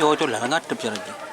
cocok lah ngadep caranya.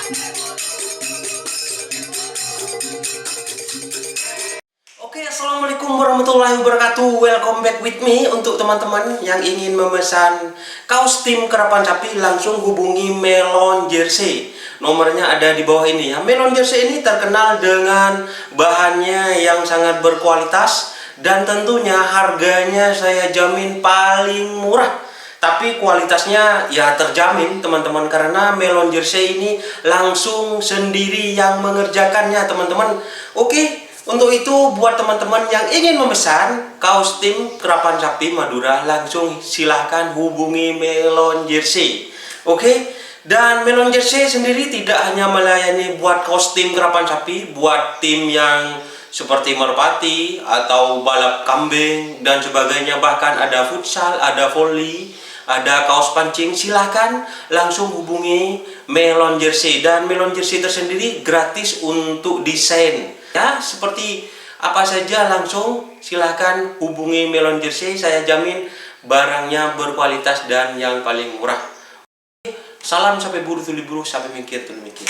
Oke, assalamualaikum warahmatullahi wabarakatuh. Welcome back with me. Untuk teman-teman yang ingin memesan kaos tim Kerapan Sapi, langsung hubungi Melon Jersey. Nomornya ada di bawah ini ya. Melon Jersey ini terkenal dengan bahannya yang sangat berkualitas dan tentunya harganya saya jamin paling murah. Tapi kualitasnya ya terjamin teman-teman, karena Melon Jersey ini langsung sendiri yang mengerjakannya teman-teman. Oke. Untuk itu buat teman-teman yang ingin memesan kaos tim Kerapan Sapi Madura, langsung silahkan hubungi Melon Jersey. Oke. Dan Melon Jersey sendiri tidak hanya melayani buat kaos tim Kerapan Sapi, buat tim yang seperti merpati atau balap kambing dan sebagainya, bahkan ada futsal, ada volley, ada kaos pancing. Silahkan langsung hubungi Melon Jersey, dan Melon Jersey tersendiri gratis untuk desain ya, seperti apa saja langsung silahkan hubungi Melon Jersey. Saya jamin barangnya berkualitas dan yang paling murah. Salam sampai buru tuli buru, sampai mikir tuli mikir.